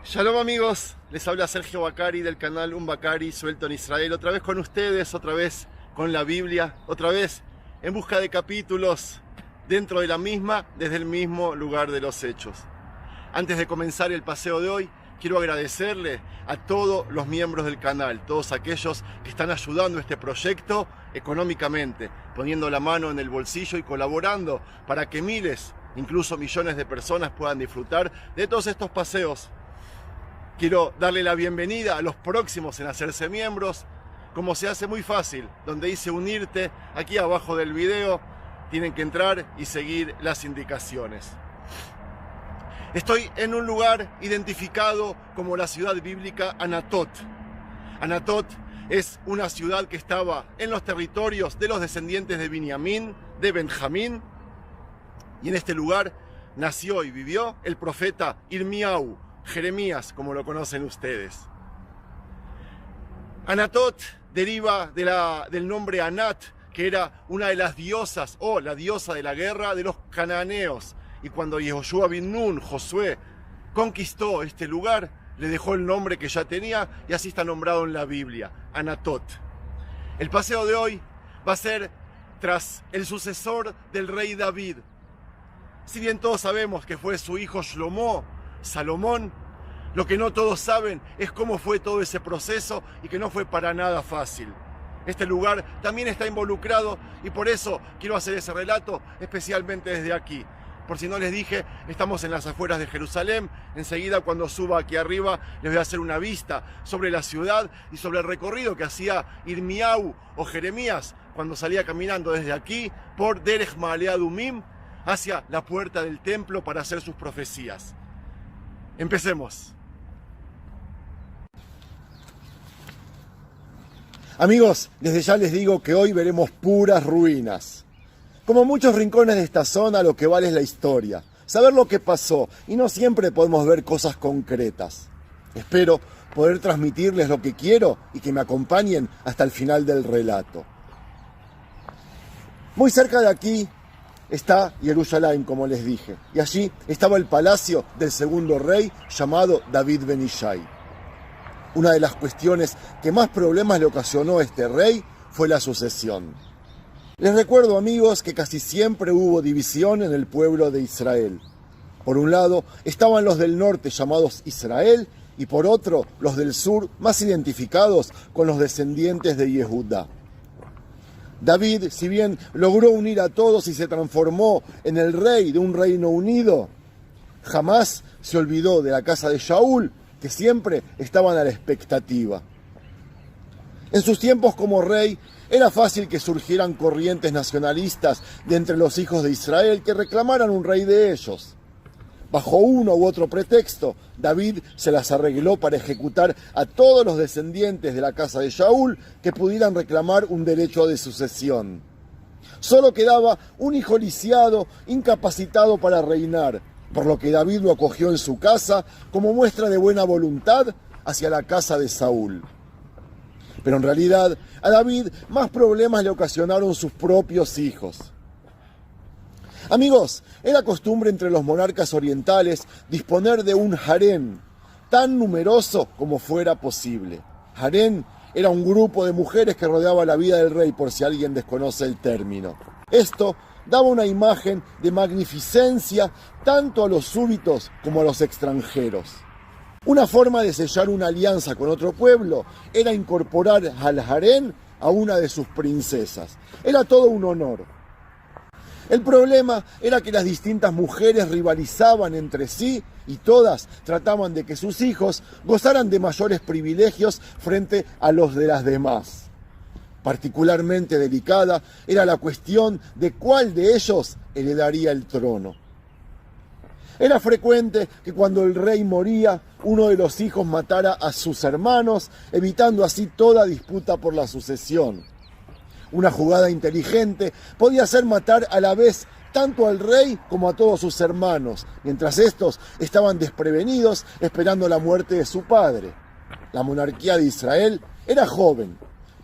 Shalom amigos, les habla Sergio Bacari del canal Un Bacari suelto en Israel, otra vez con ustedes, otra vez con la Biblia, otra vez en busca de capítulos dentro de la misma, desde el mismo lugar de los hechos. Antes de comenzar el paseo de hoy, quiero agradecerle a todos los miembros del canal, todos aquellos que están ayudando a este proyecto económicamente, poniendo la mano en el bolsillo y colaborando para que miles, incluso millones de personas puedan disfrutar de todos estos paseos. Quiero darle la bienvenida a los próximos en hacerse miembros, como se hace muy fácil, donde dice unirte, aquí abajo del video, tienen que entrar y seguir las indicaciones. Estoy en un lugar identificado como la ciudad bíblica Anatot. Anatot es una ciudad que estaba en los territorios de los descendientes de Binyamin, de Benjamín, y en este lugar nació y vivió el profeta Irmiau, Jeremías, como lo conocen ustedes. Anatot deriva del nombre Anat, que era una de las diosas, o la diosa de la guerra de los cananeos. Y cuando Yehoshua bin Nun, Josué, conquistó este lugar, le dejó el nombre que ya tenía y así está nombrado en la Biblia, Anatot. El paseo de hoy va a ser tras el sucesor del rey David. Si bien todos sabemos que fue su hijo Shlomo, Salomón, lo que no todos saben es cómo fue todo ese proceso y que no fue para nada fácil. Este lugar también está involucrado y por eso quiero hacer ese relato especialmente desde aquí. Por si no les dije, estamos en las afueras de Jerusalén. Enseguida cuando suba aquí arriba les voy a hacer una vista sobre la ciudad y sobre el recorrido que hacía Irmiau o Jeremías cuando salía caminando desde aquí por Derech Ma'ale Adumim hacia la puerta del templo para hacer sus profecías. Empecemos. Amigos, desde ya les digo que hoy veremos puras ruinas. Como muchos rincones de esta zona, lo que vale es la historia, saber lo que pasó, y no siempre podemos ver cosas concretas. Espero poder transmitirles lo que quiero y que me acompañen hasta el final del relato. Muy cerca de aquí está Jerusalén, como les dije, y allí estaba el palacio del segundo rey llamado David ben Ishai. Una de las cuestiones que más problemas le ocasionó a este rey fue la sucesión. Les recuerdo, amigos, que casi siempre hubo división en el pueblo de Israel. Por un lado estaban los del norte llamados Israel y por otro los del sur más identificados con los descendientes de Yehudá. David, si bien logró unir a todos y se transformó en el rey de un reino unido, jamás se olvidó de la casa de Shaul, que siempre estaban a la expectativa. En sus tiempos como rey, era fácil que surgieran corrientes nacionalistas de entre los hijos de Israel que reclamaran un rey de ellos. Bajo uno u otro pretexto, David se las arregló para ejecutar a todos los descendientes de la casa de Shaul que pudieran reclamar un derecho de sucesión. Solo quedaba un hijo lisiado, incapacitado para reinar, por lo que David lo acogió en su casa como muestra de buena voluntad hacia la casa de Saúl. Pero en realidad a David más problemas le ocasionaron sus propios hijos. Amigos, era costumbre entre los monarcas orientales disponer de un harén tan numeroso como fuera posible. Harén era un grupo de mujeres que rodeaba la vida del rey, por si alguien desconoce el término. Esto daba una imagen de magnificencia tanto a los súbditos como a los extranjeros. Una forma de sellar una alianza con otro pueblo era incorporar al harén a una de sus princesas. Era todo un honor. El problema era que las distintas mujeres rivalizaban entre sí y todas trataban de que sus hijos gozaran de mayores privilegios frente a los de las demás. Particularmente delicada era la cuestión de cuál de ellos heredaría el trono. Era frecuente que cuando el rey moría, uno de los hijos matara a sus hermanos, evitando así toda disputa por la sucesión. Una jugada inteligente podía ser matar a la vez tanto al rey como a todos sus hermanos, mientras estos estaban desprevenidos esperando la muerte de su padre. La monarquía de Israel era joven,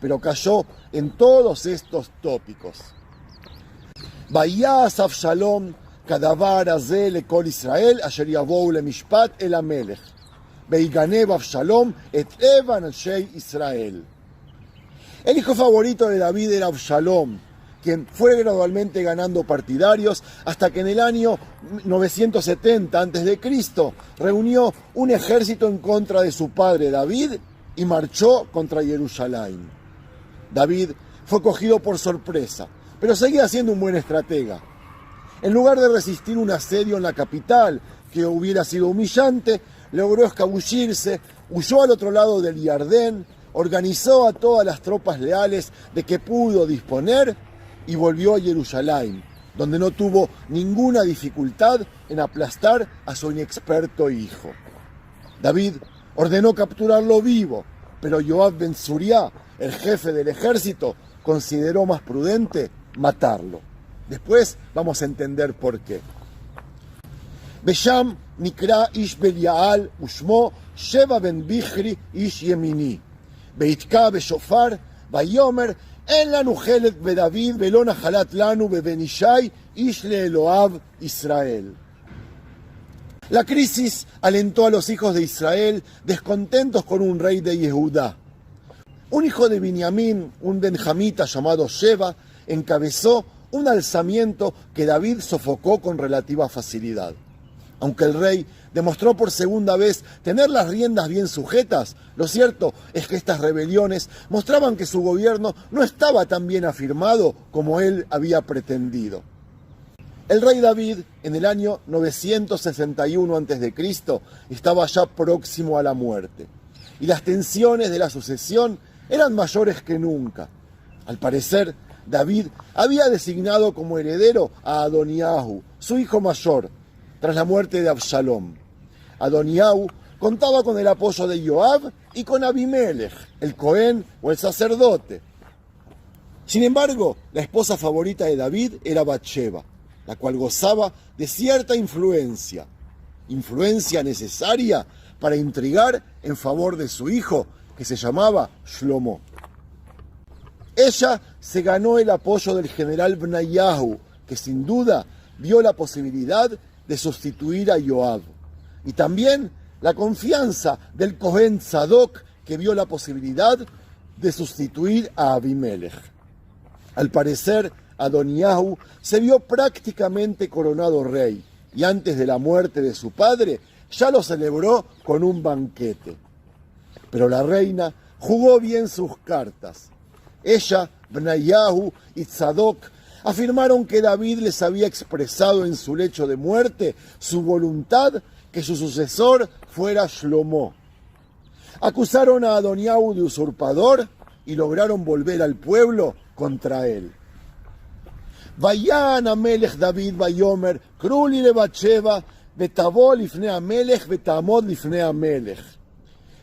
pero cayó en todos estos tópicos. Vayas Avshalom כדבר הזה לכל ישראל אשר יבואו למשפט אל המלך. Veiganeb Absalom et Evan Shei Israel. El hijo favorito de David era Absalom, quien fue gradualmente ganando partidarios hasta que en el año 970 a.C. reunió un ejército en contra de su padre David y marchó contra Jerusalén. David fue cogido por sorpresa, pero seguía siendo un buen estratega. En lugar de resistir un asedio en la capital, que hubiera sido humillante, logró escabullirse, huyó al otro lado del Jardén, organizó a todas las tropas leales de que pudo disponer y volvió a Jerusalén, donde no tuvo ninguna dificultad en aplastar a su inexperto hijo. David ordenó capturarlo vivo, pero Joab ben Zuriá, el jefe del ejército, consideró más prudente matarlo. Después vamos a entender por qué. Besham nikra ish Belial ushmo Sheba ben Bichri ish Yemini. Beitka beshofar vayomer en lanu chelet beDavid velo nachalat lanu beBenishai ish leEloab Israel. La crisis alentó a los hijos de Israel descontentos con un rey de Yehudá. Un hijo de Binyamin, un benjamita llamado Sheba, encabezó un alzamiento que David sofocó con relativa facilidad. Aunque el rey demostró por segunda vez tener las riendas bien sujetas, lo cierto es que estas rebeliones mostraban que su gobierno no estaba tan bien afirmado como él había pretendido. El rey David, en el año 961 a.C., estaba ya próximo a la muerte, y las tensiones de la sucesión eran mayores que nunca. Al parecer, David había designado como heredero a Adoniahu, su hijo mayor, tras la muerte de Absalom. Adoniahu contaba con el apoyo de Joab y con Abimelech, el Cohen o el sacerdote. Sin embargo, la esposa favorita de David era Bathsheba, la cual gozaba de cierta influencia necesaria para intrigar en favor de su hijo, que se llamaba Shlomo. Ella se ganó el apoyo del general Bnayahu, que sin duda vio la posibilidad de sustituir a Joab, y también la confianza del Cohen Zadok, que vio la posibilidad de sustituir a Abimelech. Al parecer, Adoniahu se vio prácticamente coronado rey, y antes de la muerte de su padre ya lo celebró con un banquete. Pero la reina jugó bien sus cartas. Ella, Bnayahu y Zadok afirmaron que David les había expresado en su lecho de muerte su voluntad que su sucesor fuera Shlomo. Acusaron a Adoniahu de usurpador y lograron volver al pueblo contra él. Vayan Amelech David Vayomer, Kruli le Bathsheba, Betavo lifnei Amelech, Betamod lifnei Amelech.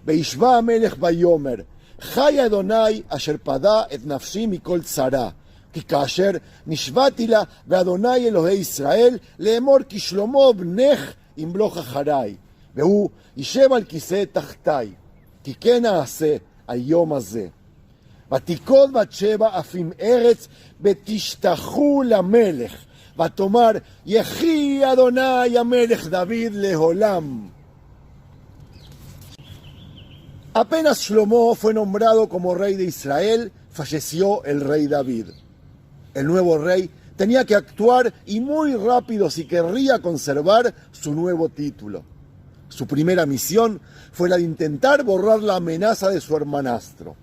Beishva Amelech Vayomer, Chai Adonai asher pada et nafshi mikol tzara. כי כאשר נשבעתי לה ואדוני אלוהי ישראל לאמור כי שלמה בנך ימלוך אחריי והוא יישב על כיסא תחתיי כי כן אעשה היום הזה. ותיכון בת-שבע אף עם ארץ ותשתחו למלך ותאמר יחי אדוני המלך דוד לעולם. Apenas Shlomo fue nombrado como rey de Israel, falleció el rey David. El nuevo rey tenía que actuar y muy rápido si querría conservar su nuevo título. Su primera misión fue la de intentar borrar la amenaza de su hermanastro.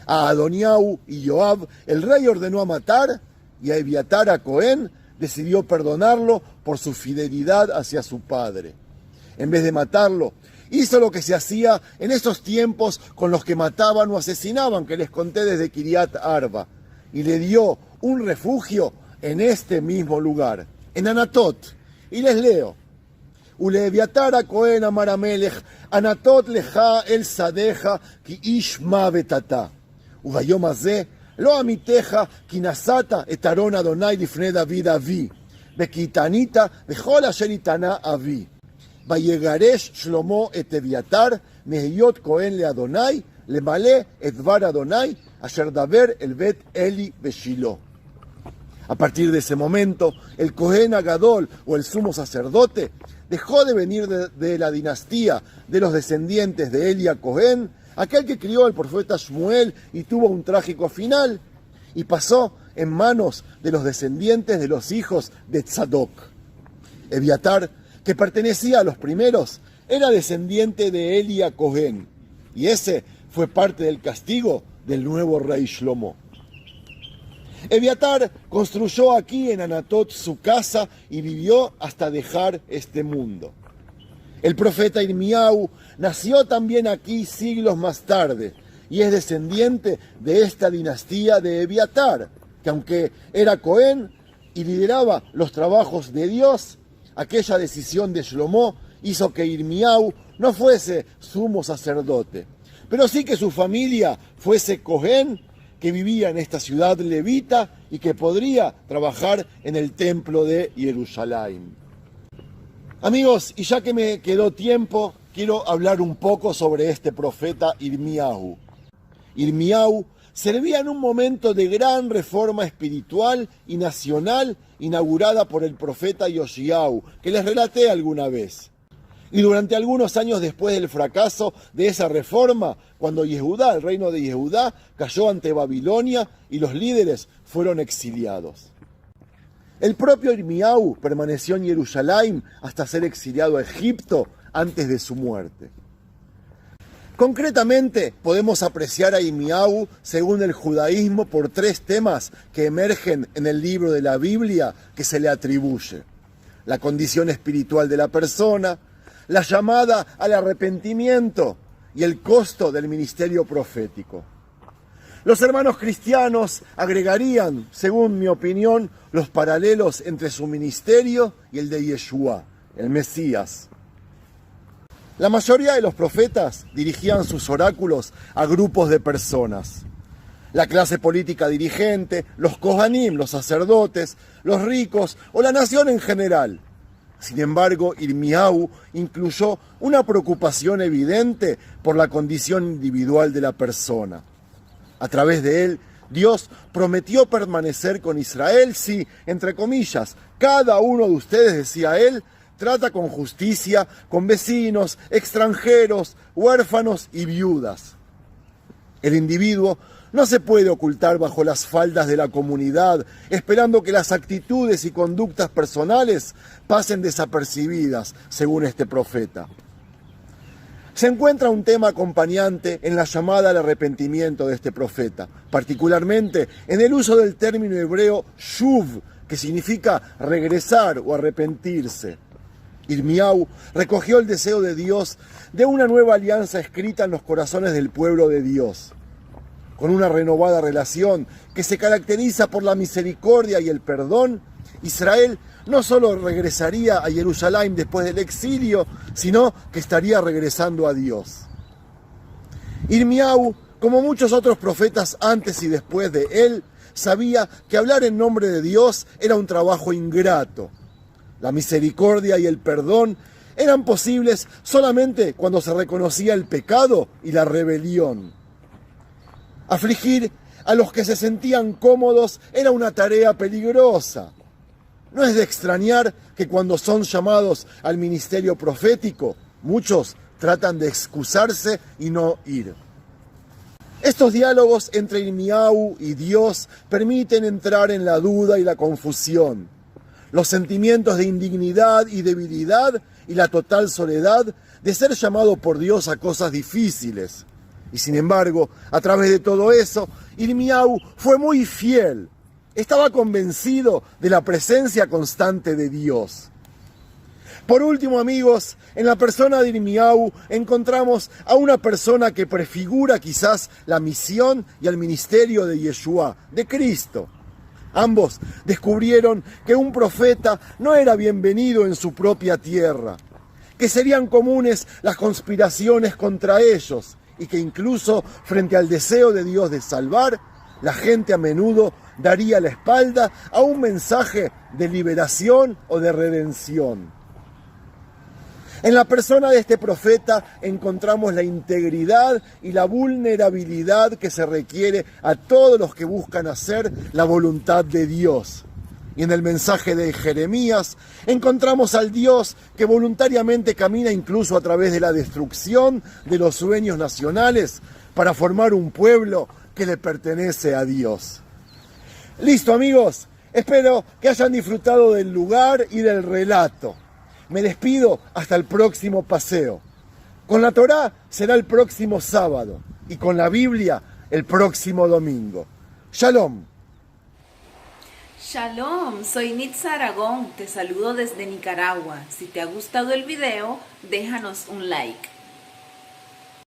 A Adoniahu y Joab el rey ordenó a matar y a Ebiatar a Cohen decidió perdonarlo por su fidelidad hacia su padre. En vez de matarlo, hizo lo que se hacía en esos tiempos con los que mataban o asesinaban, que les conté desde Kiriat Arba, y le dio un refugio en este mismo lugar, en Anatot. Y les leo: Uleviatar a Cohen amar Amelech, Anatot leja el sadeja, ki ish ma betata. Ubayom hazeh, lo amiteja, ki nasata et aron Adonai lifnei David avi, וכי תענית בכל אשר יתנה אבי. ויגרש שלמה את אביתר מהיות כהן לאדוני, למלא את דבר אדוני, אשר דבר אל בית אלי בשילה. A partir de ese momento, el Cohen Agadol, o el sumo sacerdote, dejó de venir de la dinastía de los descendientes de Eli Cohen, aquel que crió al profeta Shmuel y tuvo un trágico final, y pasó en manos de los descendientes de los hijos de Tzadok. Ebiatar, que pertenecía a los primeros, era descendiente de Eli Cohen, y ese fue parte del castigo del nuevo rey Shlomo. Ebiatar construyó aquí en Anatot su casa y vivió hasta dejar este mundo. El profeta Irmiau nació también aquí siglos más tarde y es descendiente de esta dinastía de Ebiatar, que aunque era Cohen y lideraba los trabajos de Dios, aquella decisión de Shlomo hizo que Irmiau no fuese sumo sacerdote, pero sí que su familia fuese Cohen, que vivía en esta ciudad levita y que podría trabajar en el templo de Jerusalén. Amigos, y ya que me quedó tiempo, quiero hablar un poco sobre este profeta Irmiau. Irmiau servía en un momento de gran reforma espiritual y nacional inaugurada por el profeta Yoshiau, que les relaté alguna vez. Y durante algunos años después del fracaso de esa reforma, cuando Yehudá, el reino de Yehudá, cayó ante Babilonia y los líderes fueron exiliados. El propio Irmiau permaneció en Jerusalén hasta ser exiliado a Egipto antes de su muerte. Concretamente, podemos apreciar a Irmiau según el judaísmo por tres temas que emergen en el libro de la Biblia que se le atribuye: la condición espiritual de la persona, la llamada al arrepentimiento y el costo del ministerio profético. Los hermanos cristianos agregarían, según mi opinión, los paralelos entre su ministerio y el de Yeshua, el Mesías. La mayoría de los profetas dirigían sus oráculos a grupos de personas: la clase política dirigente, los Kohanim, los sacerdotes, los ricos o la nación en general. Sin embargo, Irmiau incluyó una preocupación evidente por la condición individual de la persona. A través de él, Dios prometió permanecer con Israel si, entre comillas, cada uno de ustedes, decía él, trata con justicia con vecinos, extranjeros, huérfanos y viudas. El individuo no se puede ocultar bajo las faldas de la comunidad, esperando que las actitudes y conductas personales pasen desapercibidas, según este profeta. Se encuentra un tema acompañante en la llamada al arrepentimiento de este profeta, particularmente en el uso del término hebreo shuv, que significa regresar o arrepentirse. Irmiau recogió el deseo de Dios de una nueva alianza escrita en los corazones del pueblo de Dios. Con una renovada relación que se caracteriza por la misericordia y el perdón, Israel no solo regresaría a Jerusalén después del exilio, sino que estaría regresando a Dios. Irmiau, como muchos otros profetas antes y después de él, sabía que hablar en nombre de Dios era un trabajo ingrato. La misericordia y el perdón eran posibles solamente cuando se reconocía el pecado y la rebelión. Afligir a los que se sentían cómodos era una tarea peligrosa. No es de extrañar que cuando son llamados al ministerio profético, muchos tratan de excusarse y no ir. Estos diálogos entre Irmiau y Dios permiten entrar en la duda y la confusión. Los sentimientos de indignidad y debilidad y la total soledad de ser llamado por Dios a cosas difíciles. Y sin embargo, a través de todo eso, Irmiau fue muy fiel. Estaba convencido de la presencia constante de Dios. Por último, amigos, en la persona de Irmiau encontramos a una persona que prefigura quizás la misión y el ministerio de Yeshua, de Cristo. Ambos descubrieron que un profeta no era bienvenido en su propia tierra, que serían comunes las conspiraciones contra ellos y que incluso frente al deseo de Dios de salvar, la gente a menudo daría la espalda a un mensaje de liberación o de redención. En la persona de este profeta encontramos la integridad y la vulnerabilidad que se requiere a todos los que buscan hacer la voluntad de Dios. Y en el mensaje de Jeremías encontramos al Dios que voluntariamente camina incluso a través de la destrucción de los sueños nacionales para formar un pueblo que le pertenece a Dios. Listo, amigos, espero que hayan disfrutado del lugar y del relato. Me despido hasta el próximo paseo. Con la Torá será el próximo sábado y con la Biblia el próximo domingo. Shalom. Shalom, soy Nitza Aragón, te saludo desde Nicaragua. Si te ha gustado el video, déjanos un like.